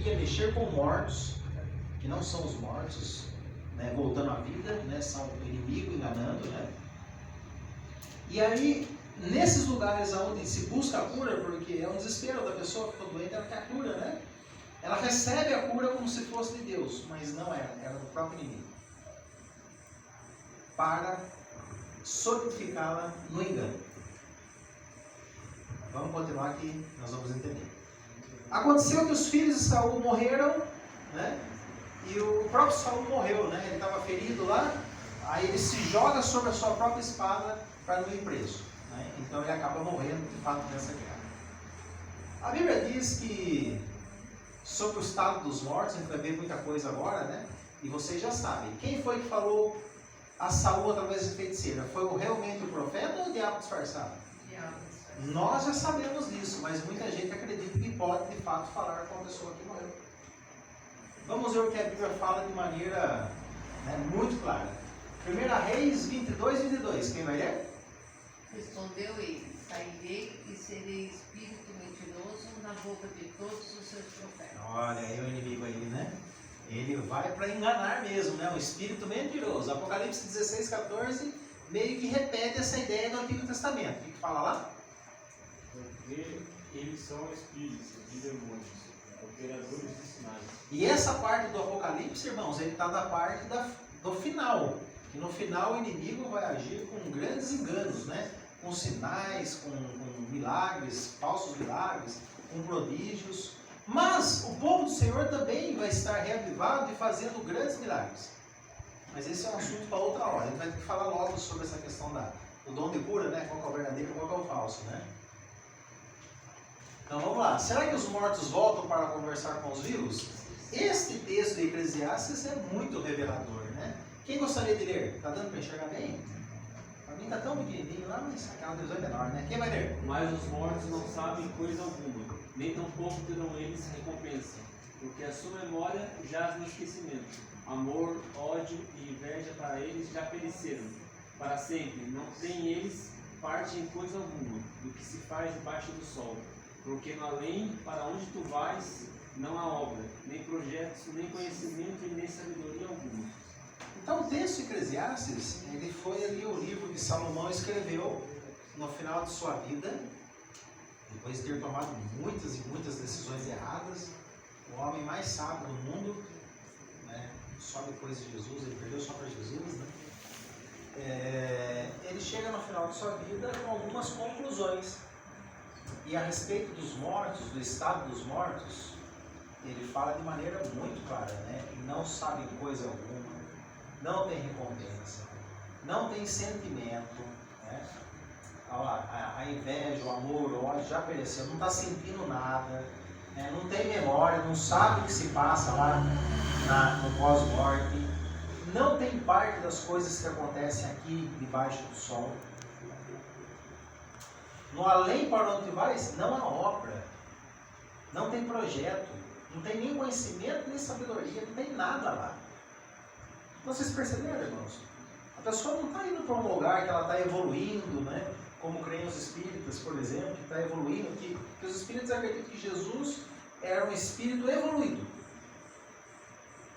ia mexer com mortos, que não são os mortos, né, voltando à vida, né, são o inimigo enganando, né? E aí, nesses lugares onde se busca a cura, porque é um desespero da pessoa que ficou doente, ela quer a cura, né? Ela recebe a cura como se fosse de Deus, mas não era do próprio inimigo. Para solidificá-la no engano. Vamos continuar aqui, nós vamos entender. Aconteceu que os filhos de Saul morreram, né? E o próprio Saul morreu, né? Ele estava ferido lá, aí ele se joga sobre a sua própria espada para não ir preso, né? Então ele acaba morrendo de fato nessa guerra. A Bíblia diz que sobre o estado dos mortos, a gente vai ver muita coisa agora, né? E vocês já sabem. Quem foi que falou a Saul através de feiticeira? Foi realmente o profeta ou o diabo disfarçado? Nós já sabemos disso, mas muita gente acredita que pode de fato falar com a pessoa que morreu. Vamos ver o que a Bíblia fala de maneira, né, muito clara. 1 Reis 22. Quem vai ler? Respondeu ele: sairei e serei espírito mentiroso na boca de todos os seus profetas. Olha aí o inimigo aí, né? Ele vai para enganar mesmo, né? Um espírito mentiroso. Apocalipse 16:14 meio que repete essa ideia do Antigo Testamento. O que fala lá? Porque eles são espíritos de demônios, operadores de sinais. E essa parte do Apocalipse, irmãos, ele está da parte do final. Que no final o inimigo vai agir com grandes enganos, né? Com sinais, com milagres, falsos milagres, com prodígios. Mas o povo do Senhor também vai estar reavivado e fazendo grandes milagres. Mas esse é um assunto para outra hora. A gente vai ter que falar logo sobre essa questão do dom de cura, né? Qual que é o verdadeiro e qual que é o falso, né? Então vamos lá. Será que os mortos voltam para conversar com os vivos? Este texto de Eclesiastes é muito revelador, né? Quem gostaria de ler? Está dando para enxergar bem? Para mim está tão pequenininho lá, mas aquela Deus é menor, né? Quem vai ler? Mas os mortos não sabem coisa alguma, nem tampouco terão eles recompensa, porque a sua memória jaz no esquecimento. Amor, ódio e inveja para eles já pereceram para sempre. Não têm eles parte em coisa alguma do que se faz debaixo do sol, porque no além, para onde tu vais, não há obra, nem projetos, nem conhecimento e nem sabedoria alguma. Então o texto de Eclesiastes, ele foi ali o livro que Salomão escreveu no final de sua vida, depois de ter tomado muitas e muitas decisões erradas. O homem mais sábio do mundo, né? Só depois de Jesus, ele perdeu só para Jesus, né? Ele chega no final de sua vida com algumas conclusões. E a respeito dos mortos, do estado dos mortos, ele fala de maneira muito clara, né? Não sabem coisa alguma, não tem recompensa, não tem sentimento, né? A inveja, o amor, o ódio já pereceu, não está sentindo nada, né? Não tem memória, não sabe o que se passa lá no pós-morte, não tem parte das coisas que acontecem aqui debaixo do sol. No além para onde vais, não há obra, não tem projeto, não tem nem conhecimento, nem sabedoria, não tem nada lá. Vocês perceberam, irmãos? A pessoa não está indo para um lugar que ela está evoluindo, né? Como creem os espíritas, por exemplo, que está evoluindo, que os espíritas acreditam que Jesus era um espírito evoluído.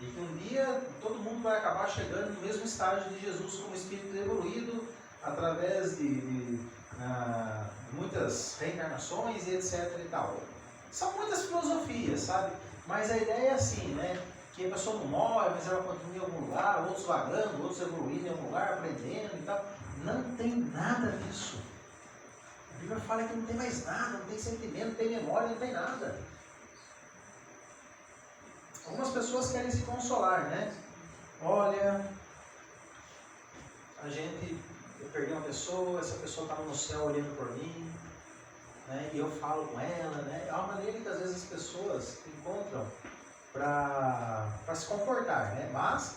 E que um dia todo mundo vai acabar chegando no mesmo estágio de Jesus como espírito evoluído, através de muitas reencarnações e etc e tal. São muitas filosofias, sabe? Mas a ideia é assim, né? Que a pessoa não morre, mas ela continua em algum lugar, outros vagando, outros evoluindo em algum lugar, aprendendo e tal. Não tem nada disso. A Bíblia fala que não tem mais nada, não tem sentimento, não tem memória, não tem nada. Algumas pessoas querem se consolar, né? Olha, eu perdi uma pessoa, essa pessoa estava no céu olhando por mim, né? E eu falo com ela, né? É uma maneira que às vezes as pessoas encontram para se confortar, né? Mas,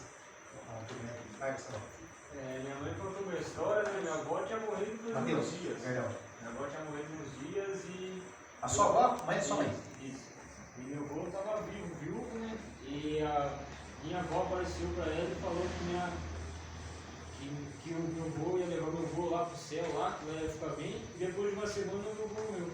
minha mãe contou uma história, né? Minha avó tinha morrido por uns dias. Perdão. Minha avó tinha morrido uns dias e... A sua avó? Mãe de sua mãe? Isso. E meu avô estava viúvo, né? E a minha avó apareceu para ela e falou que o meu avô ia levar meu avô lá pro céu, lá, que ela ia ficar bem, e depois de uma semana o meu avô morreu.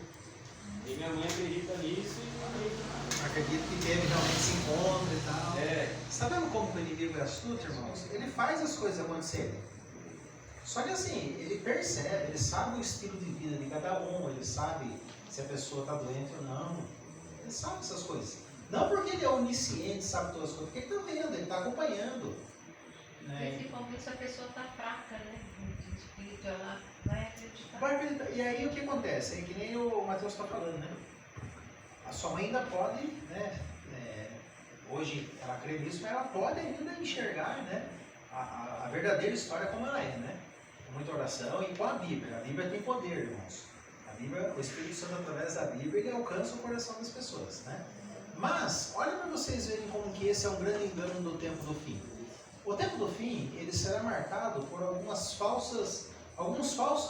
E minha mãe acredita nisso e Acredito que teve realmente esse encontro e tal. É. Você tá vendo como o inimigo é astuto, irmãos? Ele faz as coisas acontecerem. Só que assim, ele percebe, ele sabe o estilo de vida de cada um, ele sabe se a pessoa está doente ou não. Ele sabe essas coisas. Não porque ele é onisciente, sabe todas as coisas, porque ele está vendo, ele está acompanhando. Né? Principalmente se a pessoa está fraca, né? De espírito, ela vai acreditar. Vai acreditar. E aí o que acontece? É que nem o Mateus está falando, né? A sua mãe ainda pode, né? Hoje ela crê nisso, mas ela pode ainda enxergar, né? A verdadeira história como ela é, né? Com muita oração e com a Bíblia. A Bíblia tem poder, irmãos. A Bíblia, o Espírito Santo, através da Bíblia, ele alcança o coração das pessoas, né? Mas, olha para vocês verem como que esse é um grande engano do tempo do fim. O tempo do fim, ele será marcado por alguns falsos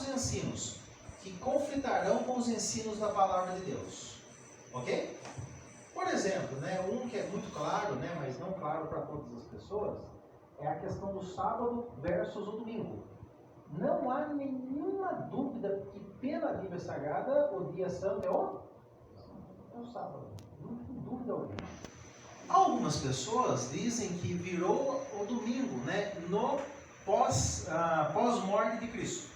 ensinos que conflitarão com os ensinos da palavra de Deus. Ok? Por exemplo, né, um que é muito claro, né, mas não claro para todas as pessoas, é a questão do sábado versus o domingo. Não há nenhuma dúvida que pela Bíblia Sagrada o dia santo é o sábado. Não tem dúvida alguma. Algumas pessoas dizem que virou o domingo, né, no pós-morte de Cristo.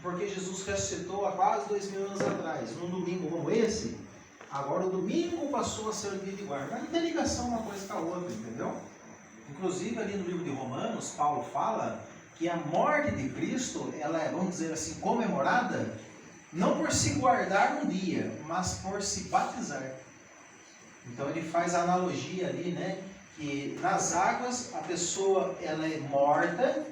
Porque Jesus ressuscitou há quase 2000 anos atrás. Num domingo como esse, agora o domingo passou a ser o dia de guarda. Mas não tem ligação uma coisa com a outra, entendeu? Inclusive ali no livro de Romanos, Paulo fala que a morte de Cristo, ela é, vamos dizer assim, comemorada, não por se guardar um dia, mas por se batizar. Então ele faz a analogia ali, né, que nas águas a pessoa ela é morta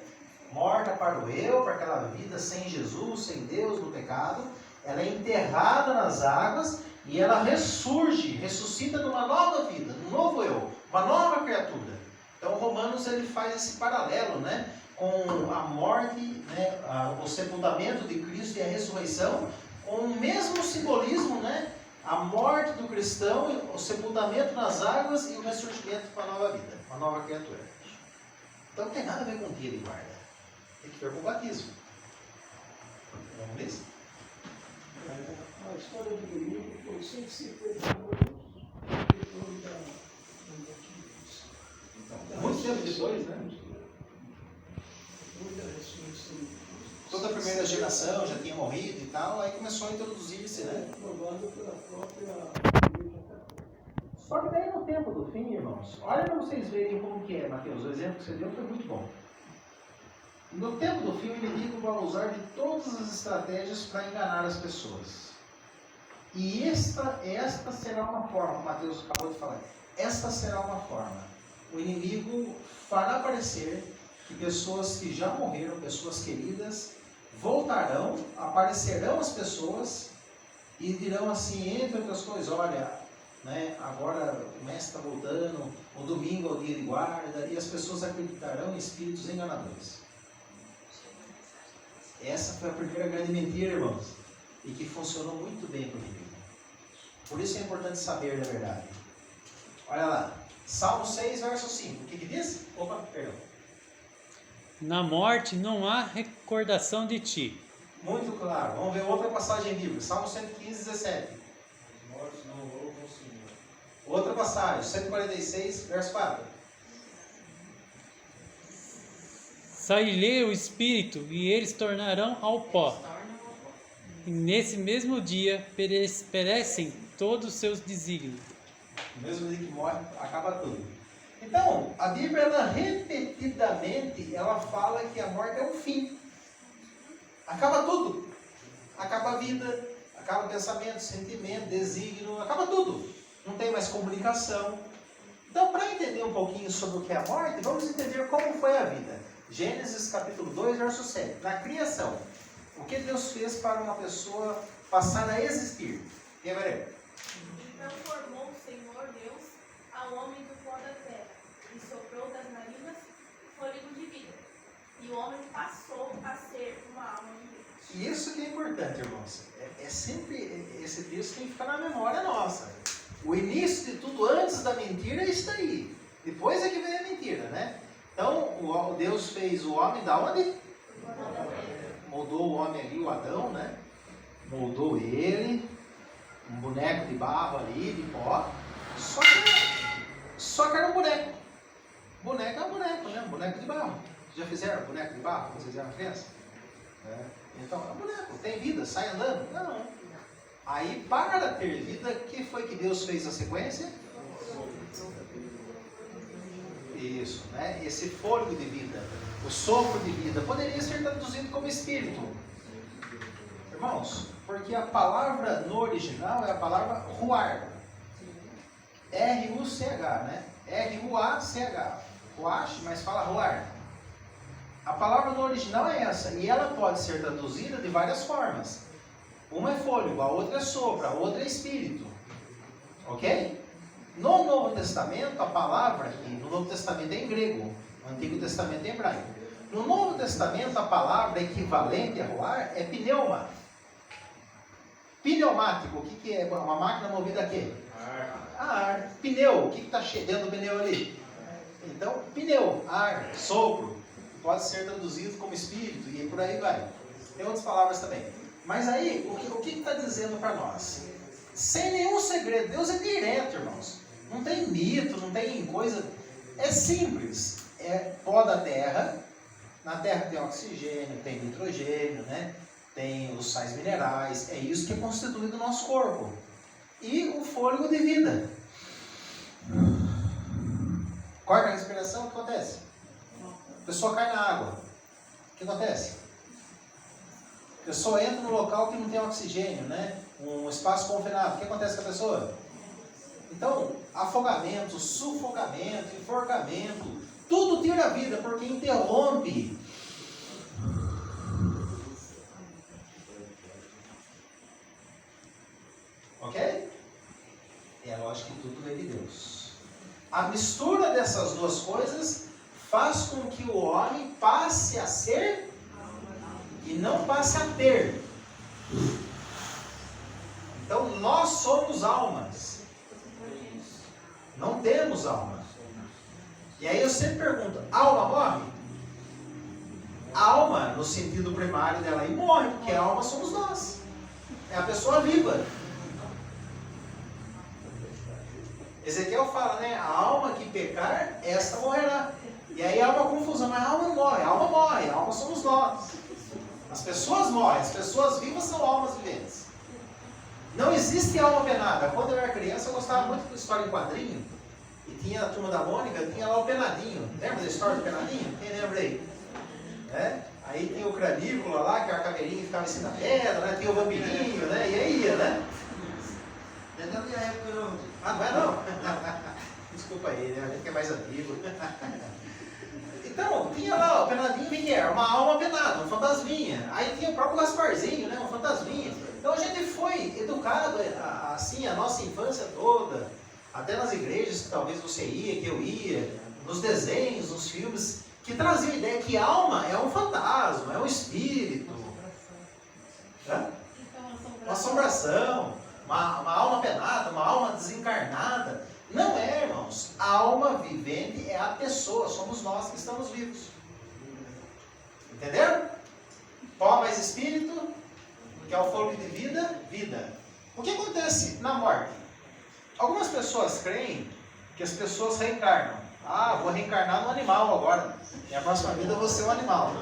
para o eu, para aquela vida sem Jesus, sem Deus, no pecado. Ela é enterrada nas águas e ela ressuscita numa nova vida, num novo eu, uma nova criatura. Então Romanos ele faz esse paralelo, né, com a morte, né, o sepultamento de Cristo e a ressurreição, com o mesmo simbolismo, né, a morte do cristão, o sepultamento nas águas e o ressurgimento para a nova vida, uma nova criatura. Então não tem nada a ver com o dia de guarda. Tem que ver com o batismo. Vamos ver isso? A história do domingo foi 150 anos depois da batismo. Muito tempo depois, né? Depois da ressurreição de Cristo. Toda a primeira geração já tinha morrido e tal, aí começou a introduzir-se, né? Aprovado pela própria Igreja Católica. Só que daí no tempo do fim, irmãos, olha para vocês verem como que é, Mateus, o exemplo que você deu foi muito bom. No tempo do fim, o inimigo vai usar de todas as estratégias para enganar as pessoas. E esta será uma forma, Mateus acabou de falar, esta será uma forma. O inimigo fará aparecer que pessoas que já morreram, pessoas queridas, voltarão, aparecerão as pessoas e dirão assim, entre outras coisas, olha, né, agora o mestre está voltando, o domingo é o dia de guarda, e as pessoas acreditarão em espíritos enganadores. Essa foi a primeira grande mentira, irmãos, e que funcionou muito bem para o inimigo. Por isso é importante saber da verdade. Olha lá, Salmo 6, verso 5, o que diz? Opa, perdão. Na morte não há recordação de ti. Muito claro. Vamos ver outra passagem bíblica. Salmo 115, 17. Os mortos não louvam o Senhor. Outra passagem, 146, verso 4. Sai-lhe o espírito e eles tornarão ao pó. E nesse mesmo dia perecem todos os seus desígnios. No mesmo dia que morre, acaba tudo. Então, a Bíblia, ela repetidamente, ela fala que a morte é o fim. Acaba tudo. Acaba a vida, acaba o pensamento, sentimento, desígnio, acaba tudo. Não tem mais comunicação. Então, para entender um pouquinho sobre o que é a morte, vamos entender como foi a vida. Gênesis capítulo 2, verso 7. Na criação, o que Deus fez para uma pessoa passar a existir? Quem vai ler? Então formou o Senhor Deus ao homem do pó da terra, e soprou das narinas o fôlego de vida. E o homem passou a ser uma alma de Deus. E isso que é importante, irmãos. É sempre, esse texto tem que ficar na memória nossa. O início de tudo, antes da mentira, é isso aí. Depois é que vem a mentira, né? Então, Deus fez o homem da onde? Moldou o homem ali, o Adão, né? Moldou ele, um boneco de barro ali, de pó. Só que era um boneco. Boneco é um boneco, né? Um boneco de barro. Já fizeram boneco de barro quando vocês eram criança? Então, é um boneco, tem vida, sai andando? Não. Aí, para ter vida, o que foi que Deus fez a sequência? Isso, né? Esse fôlego de vida, o sopro de vida, poderia ser traduzido como espírito. Irmãos, porque a palavra no original é a palavra ruar. R-U-C-H, né? R-U-A-C-H. Ruach, mas fala ruar. A palavra no original é essa, e ela pode ser traduzida de várias formas. Uma é fôlego, a outra é sopro, a outra é espírito. Ok? No Novo Testamento, a palavra aqui, no Novo Testamento é em grego, no Antigo Testamento é em hebraico. No Novo Testamento, a palavra equivalente a ruar é pneuma. Pneumático, o que é? Uma máquina movida a quê? Ar. Pneu, o que está dentro do pneu ali? Então, pneu, ar, sopro, pode ser traduzido como espírito e por aí vai. Tem outras palavras também. Mas aí, o que está dizendo para nós? Sem nenhum segredo, Deus é direto, irmãos. Não tem mito, não tem coisa. É simples. É pó da terra. Na terra tem oxigênio, tem nitrogênio, né? Tem os sais minerais. É isso que é constituído o nosso corpo. E o fôlego de vida. Corta a respiração, o que acontece? A pessoa cai na água. O que acontece? A pessoa entra no local que não tem oxigênio, né? Um espaço confinado. O que acontece com a pessoa? Então, afogamento, sufogamento, enforcamento, tudo tira a vida, porque interrompe. Ok? É lógico que tudo vem de Deus. A mistura dessas duas coisas faz com que o homem passe a ser e não passe a ter. Então nós somos almas. Não temos alma. E aí eu sempre pergunto, a alma morre? A alma, no sentido primário dela, aí morre, porque a alma somos nós. É a pessoa viva. Ezequiel fala, né? A alma que pecar, esta morrerá. E aí há uma confusão, mas a alma não morre, a alma somos nós. As pessoas morrem, as pessoas vivas são almas viventes. Não existe alma penada. Quando eu era criança, eu gostava muito de história em quadrinho. E tinha a Turma da Mônica, tinha lá o Penadinho. Lembra da história do Penadinho? Quem lembra aí? Aí tinha o Cranícola lá, que era a caveirinha que ficava em cima da pedra, né? Tinha o vampirinho, né? E aí ia, né? É da minha época, não. Ah, não é não? Desculpa aí, né? A gente que é mais antigo. Então, tinha lá o Penadinho, que era uma alma penada, um fantasminha. Aí tinha o próprio Gasparzinho, né? Um fantasminha. Então a gente foi educado assim a nossa infância toda, até nas igrejas que talvez você ia, que eu ia, nos desenhos, nos filmes, que traziam a ideia que alma é um fantasma, é um espírito. Uma assombração, uma alma penada, uma alma desencarnada. Não é, irmãos. A alma vivente é a pessoa, somos nós que estamos vivos. Entenderam? Pó mais espírito, que é o fôlego de vida, vida. O que acontece na morte? Algumas pessoas creem que as pessoas reencarnam. Ah, vou reencarnar no animal agora. Minha próxima vida eu vou ser um animal.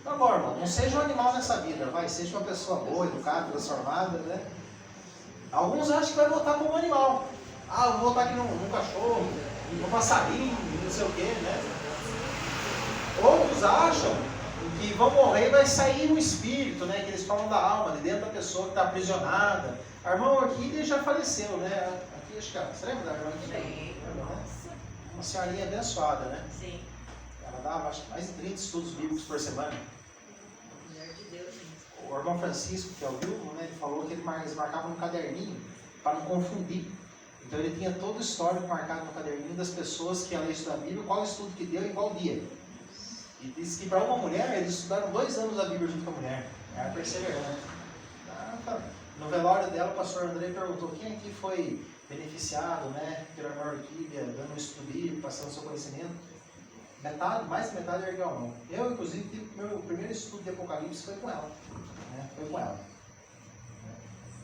Tá bom, irmão. Não seja um animal nessa vida. Seja uma pessoa boa, educada, transformada, né? Alguns acham que vai voltar como um animal. Ah, eu vou voltar aqui num cachorro, num passarinho, não sei o que, né? Outros acham que vão morrer e vai sair um espírito, né? Que eles falam da alma, de dentro da pessoa que está aprisionada. A irmã Orquídea já faleceu, né? Aqui, acho que você lembra da irmã Orquídea? Sim. Uma senhorinha abençoada, né? Sim. Ela dava, acho que mais de 30 estudos bíblicos por semana. Mulher de Deus. O irmão Francisco, que é o Vilmo, né? Ele falou que eles marcavam no caderninho para não confundir. Então ele tinha todo o histórico marcado no caderninho das pessoas que ela ia estudar a Bíblia, qual estudo que deu e qual dia. E disse que para uma mulher, eles estudaram 2 anos a Bíblia junto com a mulher. Era perseverante. No velório dela, o pastor André perguntou quem aqui foi beneficiado, né, pela irmã Orquídea, dando um estudo bíblico, passando seu conhecimento. Metade, mais de metade ergueu a mão. Eu, inclusive, meu primeiro estudo de Apocalipse foi com ela. Né, foi com ela.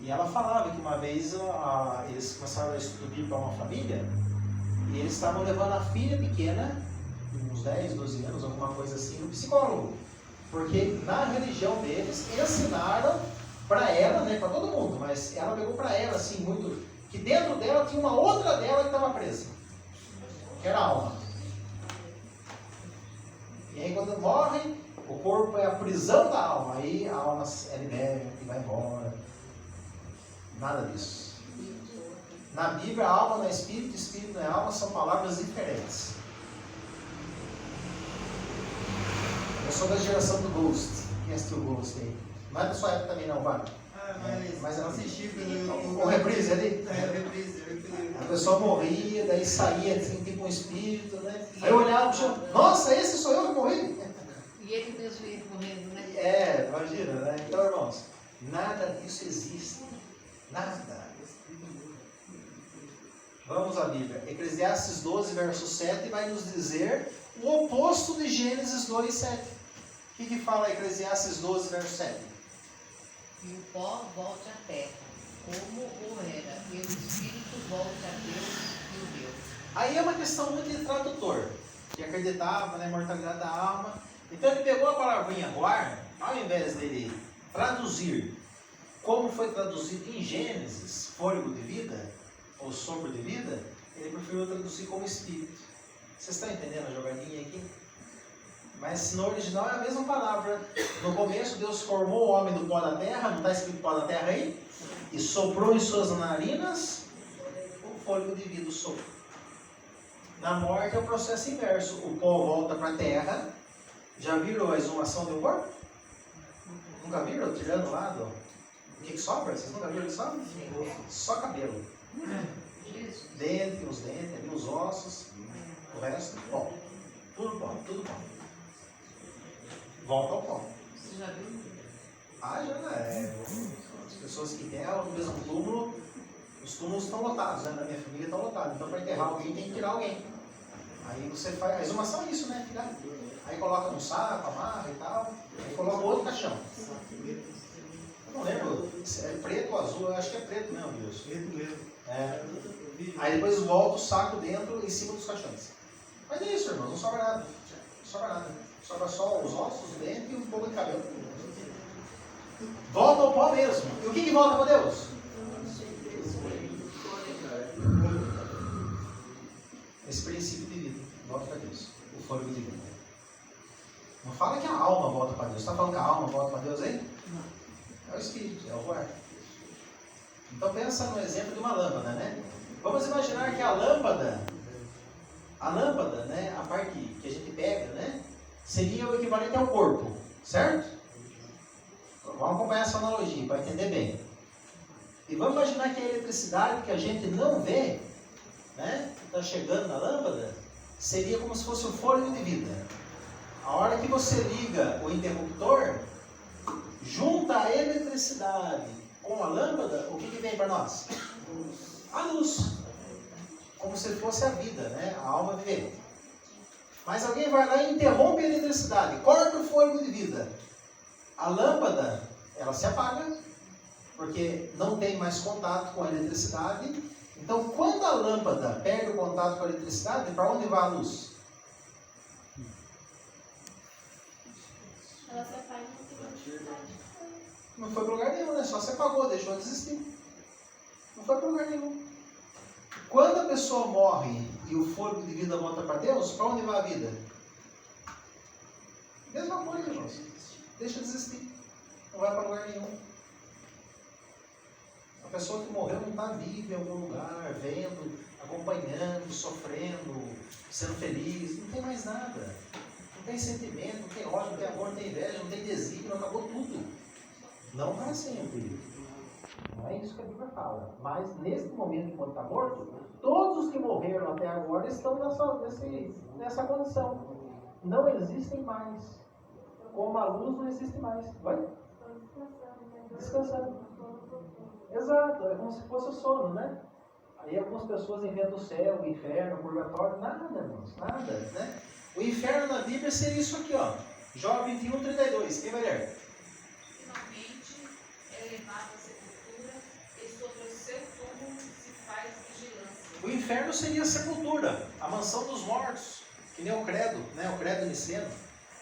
E ela falava que uma vez eles começaram a estudar Bíblia para uma família e eles estavam levando a filha pequena, uns 10, 12 anos, alguma coisa assim, no psicólogo. Porque na religião deles ensinaram para ela, né, para todo mundo, mas ela pegou para ela assim muito, que dentro dela tinha uma outra dela que estava presa, que era a alma. E aí quando morre, o corpo é a prisão da alma, aí a alma é liberta e vai embora. Nada disso. Na Bíblia, a alma não é espírito, espírito não é alma, são palavras diferentes. Eu sou da geração do Ghost. Quem assistiu o Ghost aí? Não é da sua época também não, vai? Mas eu assisti pelo... O reprise ali? reprise. A pessoa morria, daí saía assim, tipo um espírito, né? Aí eu olhava e falava, nossa, esse sou eu que morri? E ele mesmo ia correndo, né? Imagina, né? Então, irmãos, nada disso existe. Nada. Vamos à Bíblia. Eclesiastes 12, verso 7 vai nos dizer o oposto de Gênesis 2, 7. O que fala Eclesiastes 12, verso 7? E o pó volte à terra, como o era, e o espírito volte a Deus e o deu. Aí é uma questão muito de tradutor, que acreditava na imortalidade da alma. Então ele pegou a palavrinha roar, ao invés dele traduzir como foi traduzido em Gênesis, fôlego de vida, ou sopro de vida, ele preferiu traduzir como espírito. Vocês estão entendendo a jogadinha aqui? Mas no original é a mesma palavra. No começo Deus formou o homem do pó da terra, não está escrito pó da terra aí? E soprou em suas narinas o fôlego de vida, o sopro. Na morte é o processo inverso. O pó volta para a terra. Já viram a exumação do corpo? Nunca viram? Tirando lá do... O que sobra? Vocês nunca viram o que sobra? Só cabelo. Dente, os dentes, ali os ossos. O resto, pó. Tudo pó, tudo pó. Volta ao pó. Você já viu? As pessoas que enterram no mesmo túmulo, os túmulos estão lotados, né? Na minha família estão lotados. Então, para enterrar alguém, tem que tirar alguém. Aí você faz. A exumação é isso, né? Tirar. Aí coloca num saco, amarra e tal. Aí coloca outro caixão. Eu não lembro se é preto ou azul, eu acho que é preto mesmo, Deus. Preto mesmo. Aí depois volta o saco dentro, em cima dos caixões. Mas é isso, irmão, não sobra nada. Não sobra nada. Sobra só os ossos, os dentes e um pouco de cabelo. Volta ao pó mesmo. E o que volta para Deus? Esse princípio de vida. Volta para Deus. O fôlego de vida. Não fala que a alma volta para Deus. Está falando que a alma volta para Deus aí? Não. É o espírito, é o ar. Então pensa no exemplo de uma lâmpada, né? Vamos imaginar que a lâmpada, né, a parte que a gente pega, né, seria o equivalente ao corpo, certo? Vamos acompanhar essa analogia para entender bem. E vamos imaginar que a eletricidade que a gente não vê, né, que está chegando na lâmpada, seria como se fosse o fôlego de vida. A hora que você liga o interruptor, junta a eletricidade com a lâmpada, o que vem para nós? A luz. Como se fosse a vida, né? A alma vivente. Mas alguém vai lá e interrompe a eletricidade, corta o fôlego de vida. A lâmpada, ela se apaga, porque não tem mais contato com a eletricidade. Então, quando a lâmpada perde o contato com a eletricidade, para onde vai a luz? Ela se apaga e não tem eletricidade. Não foi para lugar nenhum, né? Só se apagou, deixou de existir. Não foi para lugar nenhum. Quando a pessoa morre e o fôlego de vida volta para Deus, para onde vai a vida? Mesma coisa, irmãos. Deixa de existir. Não vai para lugar nenhum. A pessoa que morreu não está viva em algum lugar, vendo, acompanhando, sofrendo, sendo feliz. Não tem mais nada. Não tem sentimento, não tem ódio, não tem amor, não tem inveja, não tem desígnio, acabou tudo. Não para sempre. Não é isso que a Bíblia fala. Mas nesse momento, enquanto está morto, todos os que morreram até agora estão nessa condição. Não existem mais. Como a luz não existe mais. Vai? Descansando. Exato. É como se fosse o sono, né? Aí algumas pessoas inventam o céu, o inferno, o purgatório. Nada, irmãos. Nada, né? O inferno na Bíblia seria isso aqui, ó. Jó 21, 32. Quem vai ler? Finalmente é levado à sepultura O inferno seria a sepultura, a mansão dos mortos, que nem o credo, né? O credo niceno.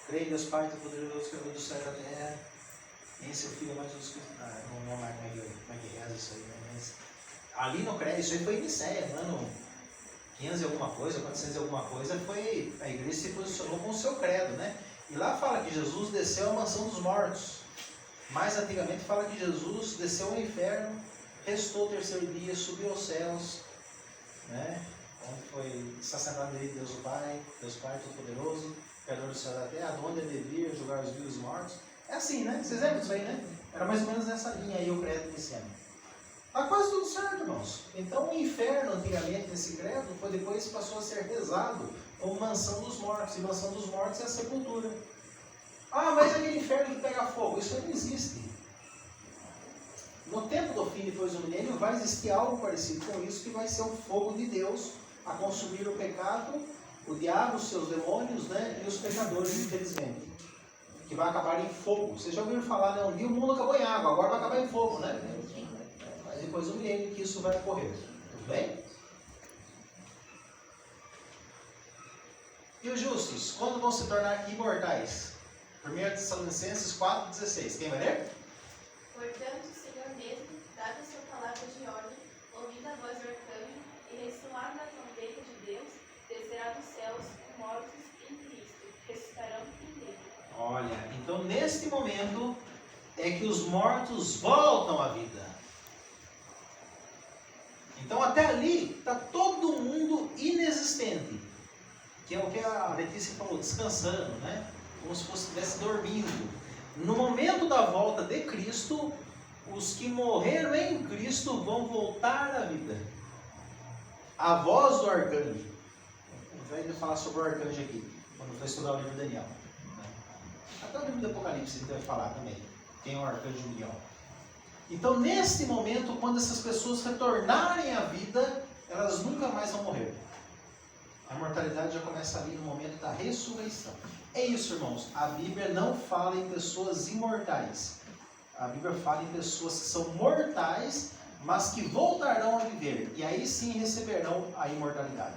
Creio em Deus Pai, Todo-Poderoso, Criador do céu e da terra. Em seu Filho, mais Jesus Cristo. Não lembro mais como é que reza isso aí, né? Mas ali no credo, isso aí foi em Nicéia, ano 500 e alguma coisa, 400 e alguma coisa, foi, a igreja se posicionou com o seu credo, né? E lá fala que Jesus desceu à mansão dos mortos. Mais antigamente fala que Jesus desceu ao inferno, restou o terceiro dia, subiu aos céus, né? Onde foi assassinado de Deus o Pai, Todo-Poderoso, Criador do céu e da terra, onde ele devia julgar os vivos e os mortos. É assim, né? Vocês lembram disso aí, né? Era mais ou menos nessa linha aí o credo niceno. Tá quase tudo certo, irmãos. Então o inferno, antigamente, nesse credo, foi depois passou a ser rezado como mansão dos mortos. E mansão dos mortos é a sepultura. Ah, mas aquele inferno que pega fogo, isso aí não existe. No tempo do fim, depois do milênio, vai existir algo parecido com isso, que vai ser o fogo de Deus a consumir o pecado, o diabo, os seus demônios, né? E os pecadores, infelizmente. Que vai acabar em fogo. Vocês já ouviram falar, né? Um dia o mundo acabou em água, agora vai acabar em fogo, né? Mas depois do milênio que isso vai ocorrer. Tudo bem? E os justos, quando vão se tornar imortais? 1 Tessalonicenses 4,16. Quem vai ler? Portanto, o Senhor mesmo, dada a sua palavra de ordem, ouvindo a voz do arcanjo e ressoar na trombeta de Deus, descerá dos céus mortos em Cristo, ressuscitarão primeiro. Olha, então neste momento é que os mortos voltam à vida. Então até ali está todo mundo inexistente, que é o que a Letícia falou, descansando, né? Como se fosse estivesse dormindo. No momento da volta de Cristo, os que morreram em Cristo vão voltar à vida. A voz do arcanjo. A gente vai ainda falar sobre o arcanjo aqui, quando for estudar o livro de Daniel. Até o livro do Apocalipse a gente vai falar também. Quem é o arcanjo Miguel. Então, neste momento, quando essas pessoas retornarem à vida, elas nunca mais vão morrer. A mortalidade já começa ali no momento da ressurreição. É isso, irmãos. A Bíblia não fala em pessoas imortais. A Bíblia fala em pessoas que são mortais, mas que voltarão a viver. E aí sim receberão a imortalidade.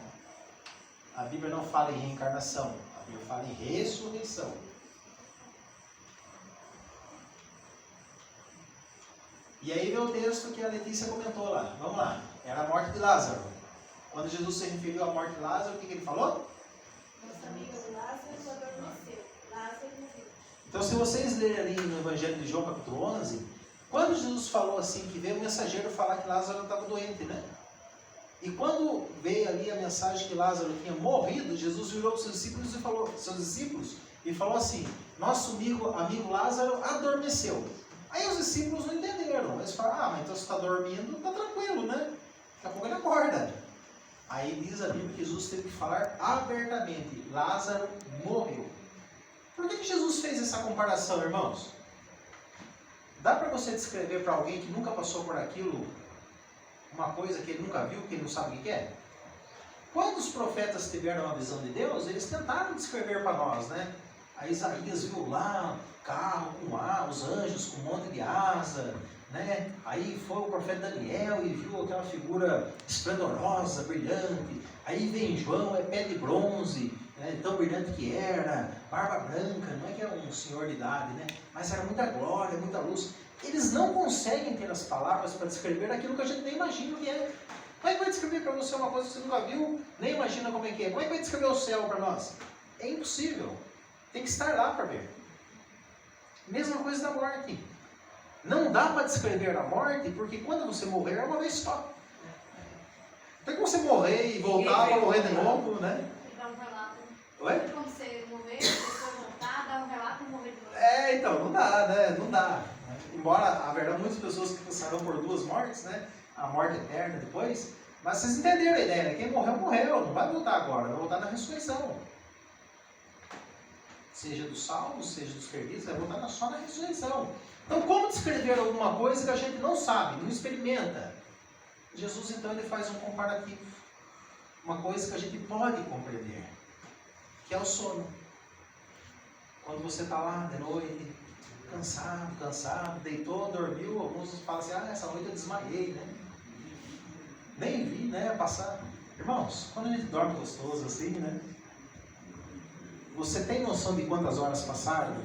A Bíblia não fala em reencarnação. A Bíblia fala em ressurreição. E aí vem o texto que a Letícia comentou lá. Vamos lá. Era a morte de Lázaro. Quando Jesus se referiu à morte de Lázaro, o que ele falou? Nosso amigo Lázaro adormeceu. Lázaro morreu. Então, se vocês lerem ali no Evangelho de João, capítulo 11, quando Jesus falou assim, que veio o mensageiro falar que Lázaro estava doente, né? E quando veio ali a mensagem que Lázaro tinha morrido, Jesus virou para os seus discípulos e falou assim: nosso amigo Lázaro adormeceu. Aí os discípulos não entenderam. Eles falaram: mas então você está dormindo, está tranquilo, né? Daqui a pouco ele acorda. Aí diz a Bíblia que Jesus teve que falar abertamente: Lázaro morreu. Por que Jesus fez essa comparação, irmãos? Dá para você descrever para alguém que nunca passou por aquilo uma coisa que ele nunca viu, que ele não sabe o que é? Quando os profetas tiveram uma visão de Deus, eles tentaram descrever para nós, né? Aí Isaías viu lá carro com os anjos com um monte de asa, né? Aí foi o profeta Daniel e viu aquela figura esplendorosa, brilhante. Aí vem João, é pé de bronze, né? Tão brilhante que era, barba branca, não é que é um senhor de idade, né? Mas era muita glória, muita luz. Eles não conseguem ter as palavras para descrever aquilo que a gente nem imagina o que é. Como é que vai descrever para você uma coisa que você nunca viu, nem imagina como é que é? Como é que vai descrever o céu para nós? É impossível. Tem que estar lá para ver. Mesma coisa da morte. Não dá para descrever a morte, porque quando você morrer é uma vez só. Tem como você morrer e voltar para morrer de novo, né? Dá um relato. Oi? Quando você morrer, depois voltar, dá um relato e morrer de novo. Então, não dá, né? Não dá. Embora, a verdade, muitas pessoas que passarão por duas mortes, né? A morte eterna depois. Mas vocês entenderam a ideia, né? Quem morreu, morreu. Não vai voltar agora, vai voltar na ressurreição. Seja dos salvos, seja dos perdidos, vai voltar só na ressurreição. Então, como descrever alguma coisa que a gente não sabe, não experimenta? Jesus, então, ele faz um comparativo. Uma coisa que a gente pode compreender, que é o sono. Quando você está lá de noite, cansado, deitou, dormiu, alguns falam assim: essa noite eu desmaiei, né? Nem vi, né, passar. Irmãos, quando a gente dorme gostoso assim, né? Você tem noção de quantas horas passaram?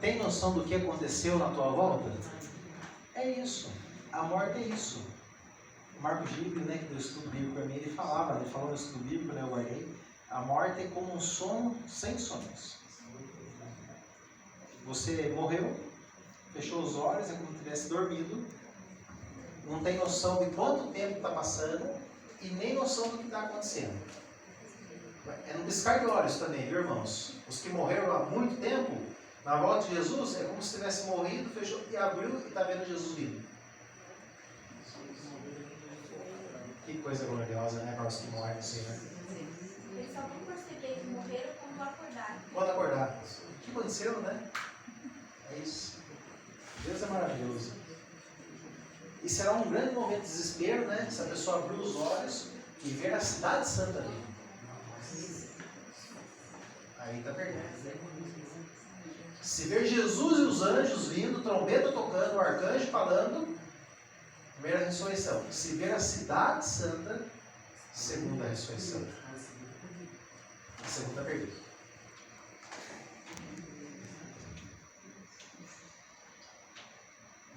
Tem noção do que aconteceu na tua volta? É isso. A morte é isso. O Marco Gíbio, né, que deu estudo bíblico para mim, ele falou no estudo bíblico, né, eu guardei. A morte é como um sono sem sonhos. Você morreu, fechou os olhos, é como se tivesse dormido, não tem noção de quanto tempo está passando e nem noção do que está acontecendo. É no piscar de olhos também, viu, irmãos? Os que morreram há muito tempo, na volta de Jesus, é como se tivesse morrido, fechou e abriu e está vendo Jesus vindo. Que coisa gloriosa, né, para os que morrem assim, né? Eles só vão perceber que morreram quando acordaram. Quando acordar. O que aconteceu, né? É isso. Deus é maravilhoso. E será um grande momento de desespero, né? Se a pessoa abrir os olhos e ver a cidade santa ali. Aí está perdendo. Se ver Jesus e os anjos vindo, trombeta tocando, o arcanjo falando, primeira ressurreição. Se ver a cidade santa, segunda ressurreição. A segunda perdida.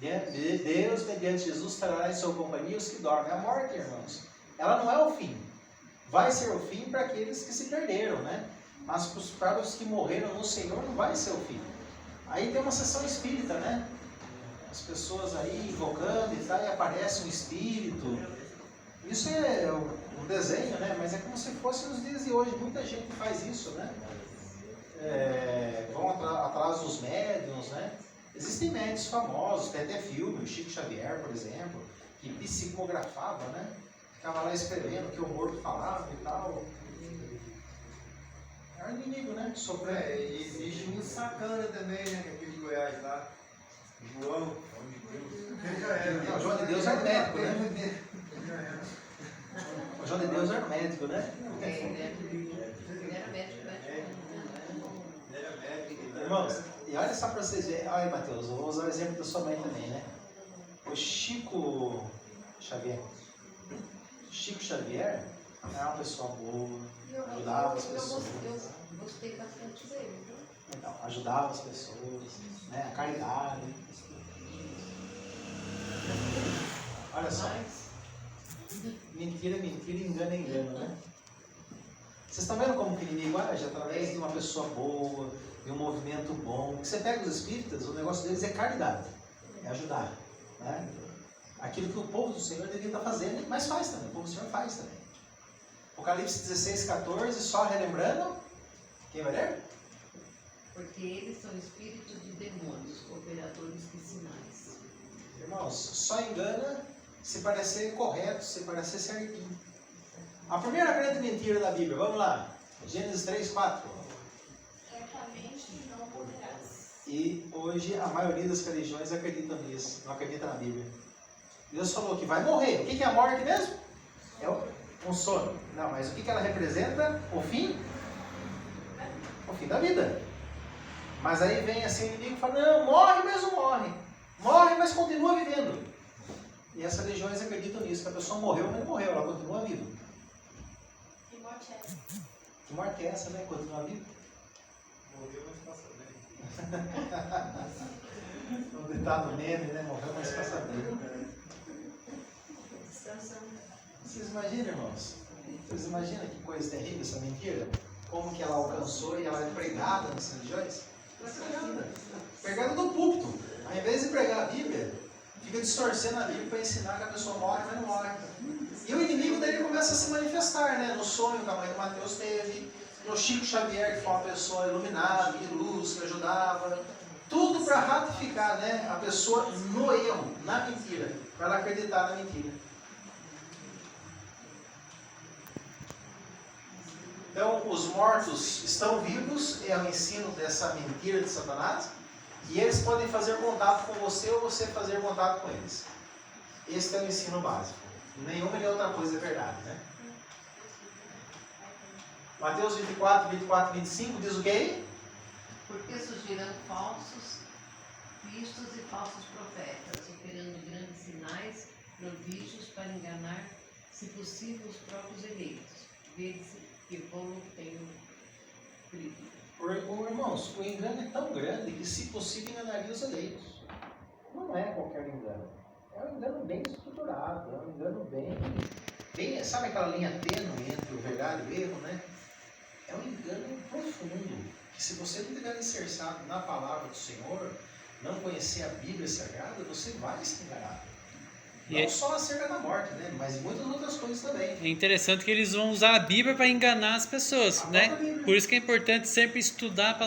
Deus, mediante Jesus, trará em sua companhia os que dormem. A morte, irmãos, ela não é o fim. Vai ser o fim para aqueles que se perderam, né? Mas para os que morreram no Senhor não vai ser o fim. Aí tem uma sessão espírita, né? As pessoas aí invocando e tal, e aparece um espírito. Isso é um desenho, né? Mas é como se fosse nos dias de hoje. Muita gente faz isso, né? Vão atrás dos médiuns, né? Existem médiuns famosos, tem até filme, o Chico Xavier, por exemplo, que psicografava, né? Ficava lá escrevendo o que o morto falava e tal. É o inimigo, né? E existe um sacana também, né? Aquele de Goiás lá. João. Não, o João de Deus era médico, né? O João de Deus era médico, né? Ele era médico. Irmãos, e olha só para vocês verem. Olha, Mateus, eu vou usar o exemplo da sua mãe também, né? O Chico Xavier era uma pessoa boa, ajudava as pessoas. Eu gostei bastante dele, viu? Então, ajudava as pessoas, né? A caridade. Olha só. Mentira, engano, né? Vocês estão vendo como que o inimigo age? Através de uma pessoa boa, de um movimento bom. Porque você pega os espíritas, o negócio deles é caridade, é ajudar, né? Aquilo que o povo do Senhor devia estar fazendo, mas faz também, o povo do Senhor faz também. Apocalipse 16, 14, só relembrando, quem vai ler? Porque eles são espíritos de demônios, operadores de sinais. Irmãos, só engana se parecer correto, se parecer certinho. A primeira grande mentira da Bíblia, vamos lá. Gênesis 3, 4. Certamente não morrerás. E hoje a maioria das religiões acreditam nisso, não acredita na Bíblia. Deus falou que vai morrer. O que é a morte mesmo? É um sono. Não, mas o que ela representa? O fim? O fim da vida. Mas aí vem assim o inimigo e fala, não, morre, mas não morre. Morre, mas continua vivendo. E essas religiões acreditam nisso, que a pessoa morreu, mas não morreu, ela continua viva. Que morte é essa? Que morte é essa, né? Continua viva. Morreu, mas passa bem. O ditado meme, né? Morreu, mas passa bem. Vocês imaginam, irmãos? Vocês imaginam que coisa terrível essa mentira? Como que ela alcançou e ela é pregada nas religiões? Ela é pregada. Pregada no púlpito. Ao invés de pregar a Bíblia, fica distorcendo a Bíblia para ensinar que a pessoa morre, mas não morre. E o inimigo dele começa a se manifestar, né? No sonho que a mãe do Mateus teve, no Chico Xavier, que foi uma pessoa iluminada, de luz, que ajudava. Tudo para ratificar, né, a pessoa no erro, na mentira, para ela acreditar na mentira. Então, os mortos estão vivos, é o ensino dessa mentira de Satanás, e eles podem fazer contato com você ou você fazer contato com eles. Esse é o ensino básico. Nenhuma nem outra coisa é verdade, né? Mateus 24, 24, 25 diz o quê? Porque surgirão falsos cristos e falsos profetas, operando grandes sinais, prodígios para enganar se possível, os próprios eleitos. Vê-se que Paulo tem privido. Irmãos, o engano é tão grande que, se possível, enganaria os eleitos. Não é qualquer engano. É um engano bem estruturado, é um engano bem, sabe aquela linha tênue entre o verdade e o erro, né? É um engano profundo, que se você não estiver alicerçado na palavra do Senhor, não conhecer a Bíblia Sagrada, você vai se enganar. Não só acerca da morte, né? Mas muitas outras coisas também. É interessante que eles vão usar a Bíblia para enganar as pessoas, né? Por isso que é importante sempre estudar a palavra